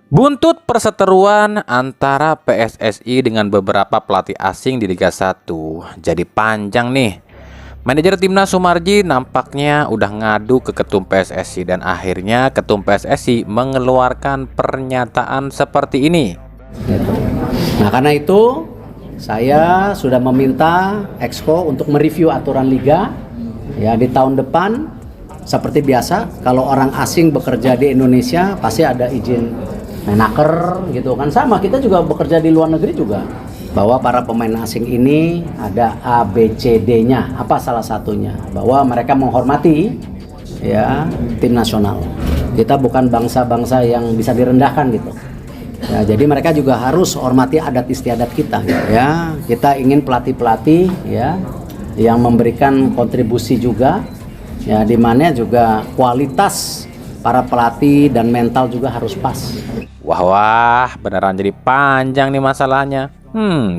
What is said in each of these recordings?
Buntut perseteruan antara PSSI dengan beberapa pelatih asing di Liga 1 jadi panjang nih. Manajer Timnas Sumarji nampaknya udah ngadu ke ketum PSSI dan akhirnya ketum PSSI mengeluarkan pernyataan seperti ini. Nah, karena itu saya sudah meminta Exco untuk mereview aturan liga ya di tahun depan. Seperti biasa, kalau orang asing bekerja di Indonesia pasti ada izin menaker gitu kan, sama kita juga bekerja di luar negeri juga, bahwa para pemain asing ini ada ABCD-nya, apa salah satunya, bahwa mereka menghormati ya tim nasional. Kita bukan bangsa-bangsa yang bisa direndahkan gitu. Ya, jadi mereka juga harus hormati adat istiadat kita ya. Kita ingin pelatih-pelatih ya yang memberikan kontribusi juga ya, di mana juga kualitas para pelatih dan mental juga harus pas. Wah, beneran jadi panjang nih masalahnya.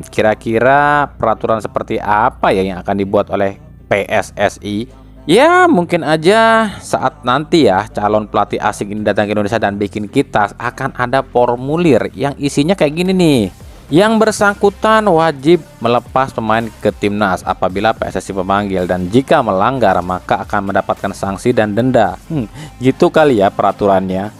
Kira-kira peraturan seperti apa ya yang akan dibuat oleh PSSI? Ya, mungkin aja saat nanti ya calon pelatih asing ini datang ke Indonesia dan bikin kita, akan ada formulir yang isinya kayak gini nih. Yang bersangkutan wajib melepas pemain ke timnas apabila PSSI memanggil, dan jika melanggar maka akan mendapatkan sanksi dan denda. Gitu kali ya peraturannya.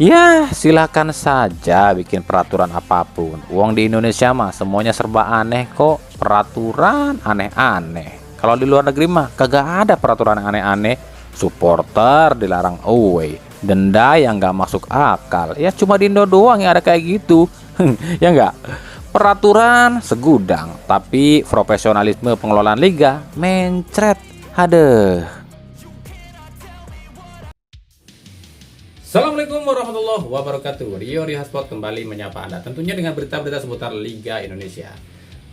Ya, silakan saja bikin peraturan apapun. Uang di Indonesia mah semuanya serba aneh kok. Peraturan aneh-aneh. Kalau di luar negeri mah kagak ada peraturan aneh-aneh. Supporter dilarang away, denda yang nggak masuk akal. Ya cuma di Indo doang yang ada kayak gitu. Ya nggak? Peraturan segudang, tapi profesionalisme pengelolaan liga mencret. Hadeh. Assalamualaikum warahmatullahi wabarakatuh. Rio Rihasport kembali menyapa Anda, tentunya dengan berita-berita seputar Liga Indonesia.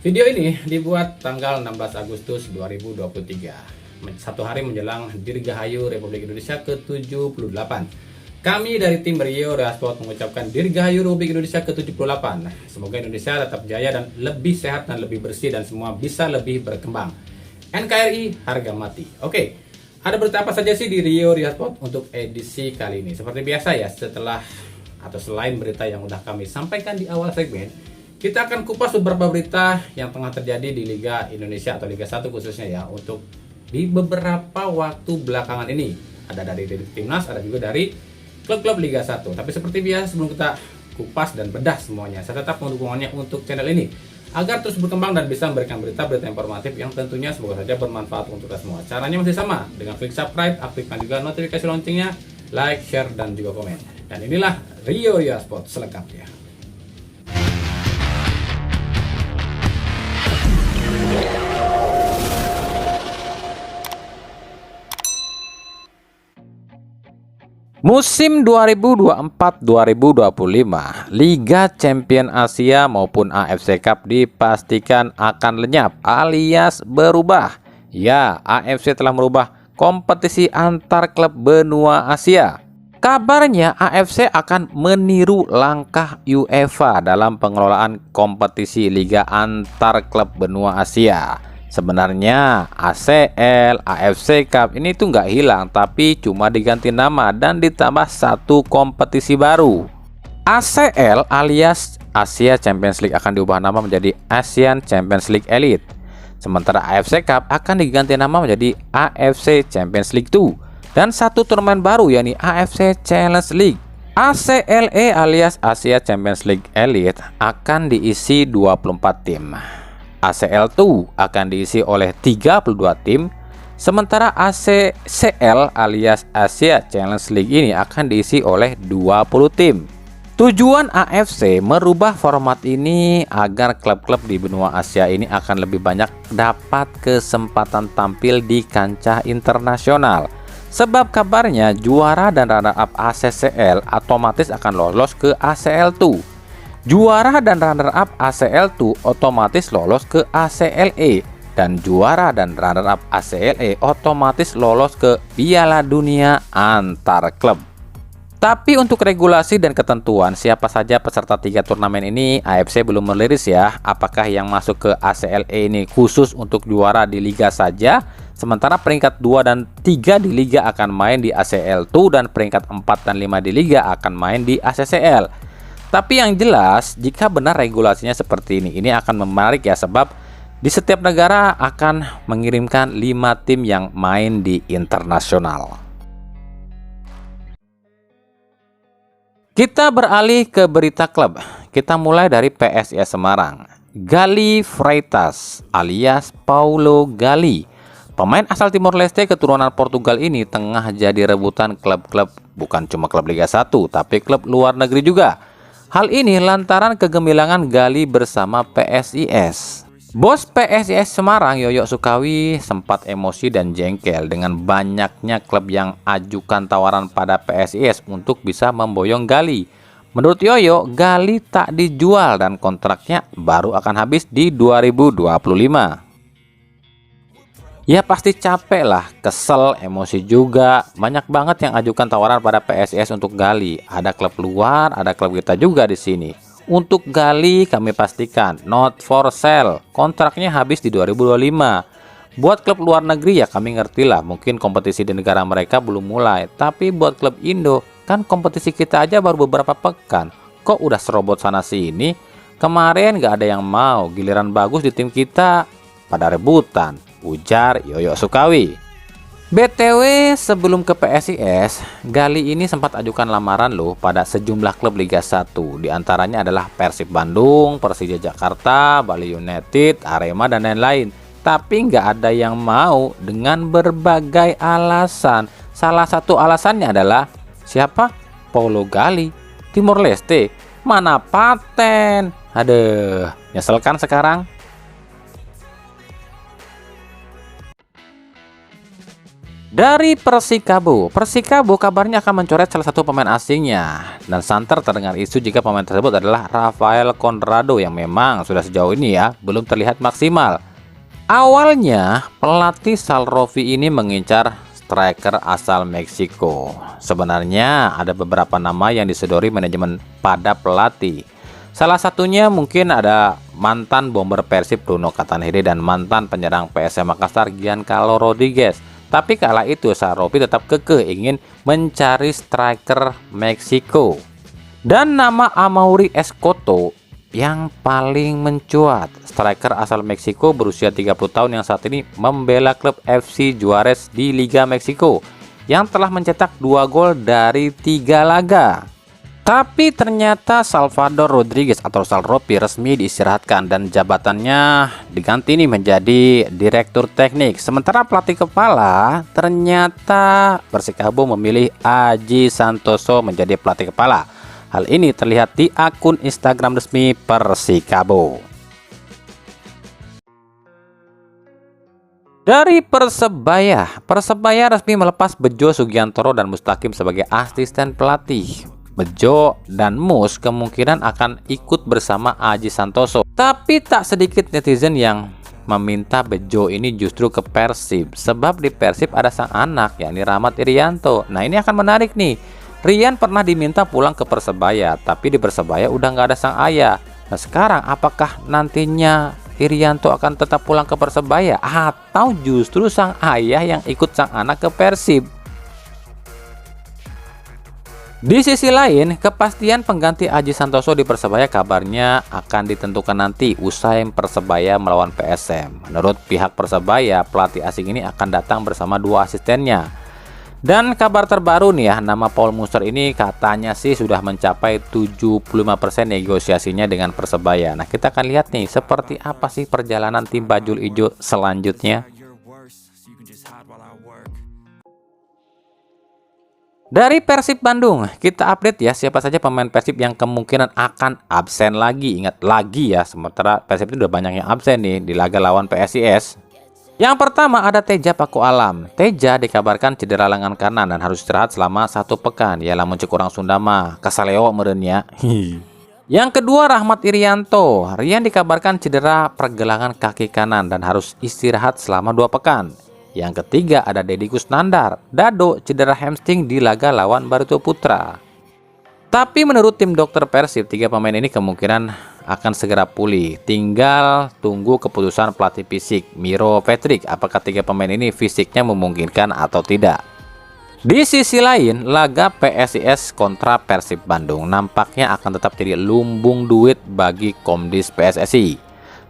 Video ini dibuat tanggal 16 Agustus 2023, satu hari menjelang Dirgahayu Republik Indonesia ke-78. Kami dari tim Rio Rihasport mengucapkan Dirgahayu Republik Indonesia ke-78. Semoga Indonesia tetap jaya dan lebih sehat dan lebih bersih, dan semua bisa lebih berkembang. NKRI harga mati. Oke. Ada berita apa saja sih di Rio Rihasport untuk edisi kali ini? Seperti biasa ya, setelah atau selain berita yang udah kami sampaikan di awal segmen, kita akan kupas beberapa berita yang tengah terjadi di Liga Indonesia atau Liga 1 khususnya ya, untuk di beberapa waktu belakangan ini. Ada dari timnas, ada juga dari klub-klub Liga 1. Tapi seperti biasa, sebelum kita kupas dan bedah semuanya, saya tetap mendukungannya untuk channel ini agar terus berkembang dan bisa memberikan berita-berita informatif yang tentunya semoga saja bermanfaat untuk kita semua. Caranya masih sama, dengan klik subscribe, aktifkan juga notifikasi loncengnya, like, share, dan juga komen. Dan inilah Rio Rihasport selengkapnya. Musim 2024-2025, Liga Champion Asia maupun AFC Cup dipastikan akan lenyap alias berubah. Ya, AFC telah merubah kompetisi antar klub benua Asia. Kabarnya AFC akan meniru langkah UEFA dalam pengelolaan kompetisi liga antar klub benua Asia. Sebenarnya ACL, AFC Cup ini tuh nggak hilang, tapi cuma diganti nama dan ditambah satu kompetisi baru. ACL alias Asia Champions League akan diubah nama menjadi Asian Champions League Elite. Sementara AFC Cup akan diganti nama menjadi AFC Champions League 2. Dan satu turnamen baru yakni AFC Challenge League. ACLE alias Asia Champions League Elite akan diisi 24 tim. ACL2 akan diisi oleh 32 tim, sementara ACCL alias Asia Challenge League ini akan diisi oleh 20 tim. Tujuan AFC merubah format ini agar klub-klub di benua Asia ini akan lebih banyak dapat kesempatan tampil di kancah internasional. Sebab kabarnya juara dan runner-up ACCL otomatis akan lolos ke ACL2. Juara dan runner-up ACL2 otomatis lolos ke ACLE, dan juara dan runner-up ACLE otomatis lolos ke Piala Dunia antar klub. Tapi untuk regulasi dan ketentuan siapa saja peserta 3 turnamen ini, AFC belum merilis ya. Apakah yang masuk ke ACLE ini khusus untuk juara di liga saja, sementara peringkat 2 dan 3 di liga akan main di ACL2 dan peringkat 4 dan 5 di liga akan main di ACCL. Tapi yang jelas, jika benar regulasinya seperti ini akan menarik ya, sebab di setiap negara akan mengirimkan 5 tim yang main di internasional. Kita beralih ke berita klub. Kita mulai dari PSIS Semarang. Gali Freitas alias Paulo Gali, pemain asal Timor Leste keturunan Portugal ini tengah jadi rebutan klub-klub, bukan cuma klub Liga 1, tapi klub luar negeri juga. Hal ini lantaran kegemilangan Gali bersama PSIS. Bos PSIS Semarang, Yoyo Sukawi, sempat emosi dan jengkel dengan banyaknya klub yang ajukan tawaran pada PSIS untuk bisa memboyong Gali. Menurut Yoyo, Gali tak dijual dan kontraknya baru akan habis di 2025. Ya pasti capek lah, kesel, emosi juga. Banyak banget yang ajukan tawaran pada PSIS untuk Gali. Ada klub luar, ada klub kita juga di sini. Untuk Gali kami pastikan not for sale. Kontraknya habis di 2025. Buat klub luar negeri ya kami ngerti lah, mungkin kompetisi di negara mereka belum mulai. Tapi buat klub Indo, kan kompetisi kita aja baru beberapa pekan. Kok udah serobot sana sini? Kemarin gak ada yang mau, giliran bagus di tim kita pada rebutan, ujar Yoyo Sukawi. BTW sebelum ke PSIS, Gali ini sempat ajukan lamaran loh pada sejumlah klub Liga 1. Di antaranya adalah Persib Bandung, Persija Jakarta, Bali United, Arema dan lain-lain. Tapi nggak ada yang mau dengan berbagai alasan. Salah satu alasannya adalah siapa? Paulo Gali, Timor Leste, mana paten? Aduh, nyesel kan sekarang? Dari Persikabo kabarnya akan mencoret salah satu pemain asingnya. Dan santer terdengar isu jika pemain tersebut adalah Rafael Conrado yang memang sudah sejauh ini ya belum terlihat maksimal. Awalnya pelatih Salrofi ini mengincar striker asal Meksiko. Sebenarnya ada beberapa nama yang disodori manajemen pada pelatih. Salah satunya mungkin ada mantan bomber Persib Bruno Katanhede dan mantan penyerang PSM Makassar Giancarlo Rodriguez. Tapi kala itu Salrofi tetap kekeh ingin mencari striker Meksiko. Dan nama Amaury Escoto yang paling mencuat. Striker asal Meksiko berusia 30 tahun yang saat ini membela klub FC Juarez di Liga Meksiko yang telah mencetak 2 gol dari 3 laga. Tapi ternyata Salvador Rodriguez atau Salrofi resmi diistirahatkan dan jabatannya diganti nih menjadi direktur teknik. Sementara pelatih kepala ternyata Persikabo memilih Aji Santoso menjadi pelatih kepala. Hal ini terlihat di akun Instagram resmi Persikabo. Dari Persebaya resmi melepas Bejo Sugiantoro dan Mustaqim sebagai asisten pelatih. Bejo dan Mus kemungkinan akan ikut bersama Aji Santoso. Tapi tak sedikit netizen yang meminta Bejo ini justru ke Persib. Sebab di Persib ada sang anak yakni Rahmat Irianto. Nah ini akan menarik nih. Rian pernah diminta pulang ke Persebaya, tapi di Persebaya udah nggak ada sang ayah. Nah sekarang apakah nantinya Irianto akan tetap pulang ke Persebaya atau justru sang ayah yang ikut sang anak ke Persib? Di sisi lain, kepastian pengganti Aji Santoso di Persebaya kabarnya akan ditentukan nanti usai Persebaya melawan PSM. Menurut pihak Persebaya, pelatih asing ini akan datang bersama 2 asistennya. Dan kabar terbaru nih ya, nama Paul Muster ini katanya sih sudah mencapai 75% negosiasinya dengan Persebaya. Nah, kita akan lihat nih seperti apa sih perjalanan tim Bajul Ijo selanjutnya. Dari Persib Bandung, kita update ya siapa saja pemain Persib yang kemungkinan akan absen lagi. Ingat lagi ya, sementara Persib itu udah banyak yang absen nih di laga lawan PSIS. Yang pertama ada Teja Paku Alam. Teja dikabarkan cedera lengan kanan dan harus istirahat selama 1 pekan. Ya lamun cek orang Sunda mah kasaleo meureun ya. Yang kedua Rahmat Irianto. Rian dikabarkan cedera pergelangan kaki kanan dan harus istirahat selama 2 pekan. Yang ketiga ada Deddy Kusnandar. Dado cedera hamstring di laga lawan Barito Putra. Tapi menurut tim dokter Persib, 3 pemain ini kemungkinan akan segera pulih. Tinggal tunggu keputusan pelatih fisik Miro Patrick apakah 3 pemain ini fisiknya memungkinkan atau tidak. Di sisi lain, laga PSIS kontra Persib Bandung nampaknya akan tetap jadi lumbung duit bagi Komdis PSSI.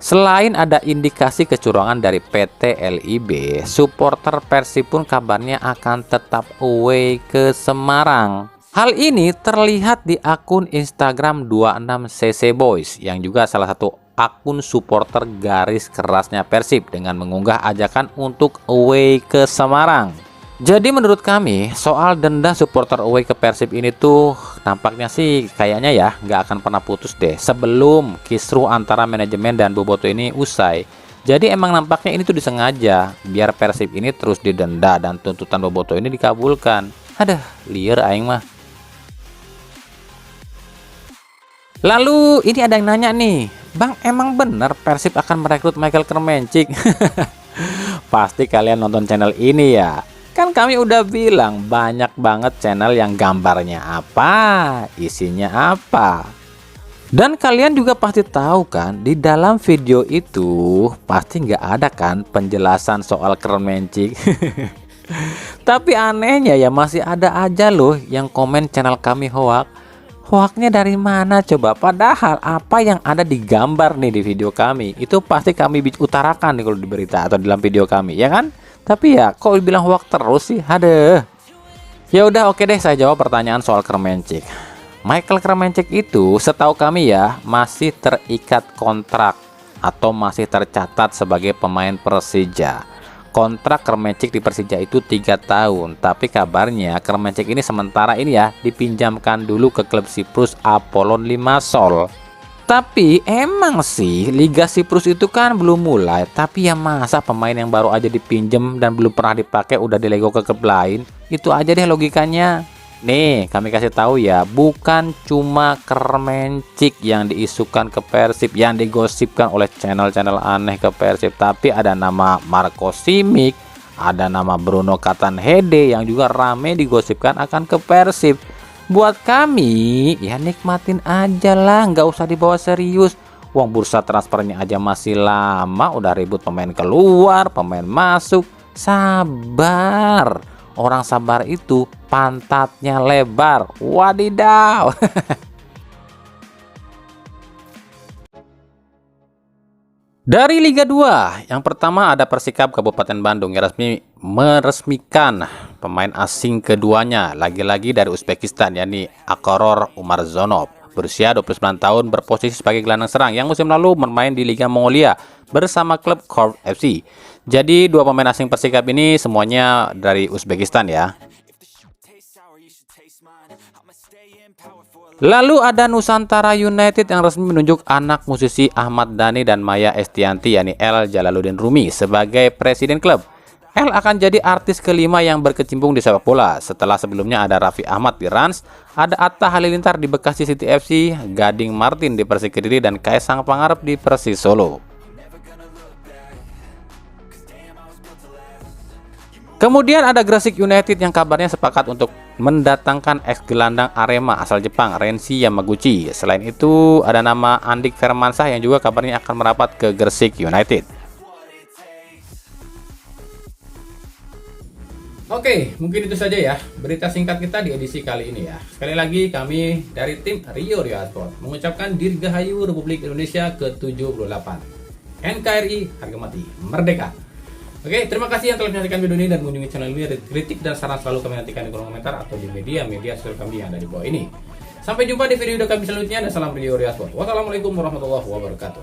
Selain ada indikasi kecurangan dari PT LIB, supporter Persib pun kabarnya akan tetap away ke Semarang. Hal ini terlihat di akun Instagram 26cc Boys yang juga salah satu akun supporter garis kerasnya Persib dengan mengunggah ajakan untuk away ke Semarang. Jadi menurut kami soal denda supporter away ke Persib ini tuh nampaknya sih kayaknya ya nggak akan pernah putus deh sebelum kisruh antara manajemen dan Boboto ini usai. Jadi emang nampaknya ini tuh disengaja biar Persib ini terus didenda dan tuntutan Boboto ini dikabulkan. Aduh, liar aing mah. Lalu ini ada yang nanya nih, Bang, emang bener Persib akan merekrut Michael Kremenchik? Pasti kalian nonton channel ini ya. Kan kami udah bilang banyak banget channel yang gambarnya apa, isinya apa. Dan kalian juga pasti tahu kan, di dalam video itu pasti nggak ada kan penjelasan soal Kremenchik. Tapi anehnya ya masih ada aja loh yang komen channel kami hoak. Hoaknya dari mana coba? Padahal apa yang ada di gambar nih di video kami itu pasti kami utarakan nih kalau di berita atau dalam video kami, ya kan? Tapi ya kok bilang hoak terus sih? Aduh. Ya udah, oke deh, saya jawab pertanyaan soal Kremenchik. Michael Kremenchik itu setahu kami ya masih terikat kontrak atau masih tercatat sebagai pemain Persija. Kontrak Kremenchik di Persija itu 3 tahun, tapi kabarnya Kremenchik ini sementara ini ya dipinjamkan dulu ke klub Siprus Apollon Limassol. Tapi emang sih Liga Siprus itu kan belum mulai, tapi ya masa pemain yang baru aja dipinjem dan belum pernah dipakai udah dilego ke klub lain? Itu aja deh logikanya. Nih, kami kasih tahu ya, bukan cuma Kremenchik yang diisukan ke Persib, yang digosipkan oleh channel-channel aneh ke Persib, tapi ada nama Marco Simic, ada nama Bruno Katanhede yang juga rame digosipkan akan ke Persib. Buat kami, ya nikmatin aja lah, nggak usah dibawa serius. Uang bursa transfernya aja masih lama, udah ribut pemain keluar, pemain masuk. Sabar. Orang sabar itu pantatnya lebar. Wadidaw. Dari Liga 2, yang pertama ada Persikab Kabupaten Bandung yang resmi meresmikan pemain asing keduanya, lagi-lagi dari Uzbekistan, yakni Akoror Umarzonov, berusia 29 tahun, berposisi sebagai gelandang serang yang musim lalu bermain di Liga Mongolia bersama klub Korv FC. Jadi dua pemain asing Persikab ini semuanya dari Uzbekistan ya. Lalu ada Nusantara United yang resmi menunjuk anak musisi Ahmad Dhani dan Maya Estianti, yakni L. Jalaluddin Rumi, sebagai presiden klub. L akan jadi artis kelima yang berkecimpung di sepak bola. Setelah sebelumnya ada Raffi Ahmad di Rans, ada Atta Halilintar di Bekasi City FC, Gading Martin di Persik Kediri, dan Kaisang Pangarep di Persis Solo. Kemudian ada Gresik United yang kabarnya sepakat untuk mendatangkan ex gelandang Arema asal Jepang, Renshi Yamaguchi. Selain itu ada nama Andik Firmansyah yang juga kabarnya akan merapat ke Gresik United. Oke, mungkin itu saja ya berita singkat kita di edisi kali ini ya. Sekali lagi kami dari tim Rio Sport mengucapkan Dirgahayu Republik Indonesia ke-78. NKRI harga mati merdeka. Oke, terima kasih yang telah menyaksikan video ini dan mengunjungi channel ini. Kritik dan saran selalu kami nantikan di kolom komentar atau di media sosial kami yang ada di bawah ini. Sampai jumpa di video kami selanjutnya dan salam Rio Sport. Wassalamualaikum warahmatullahi wabarakatuh.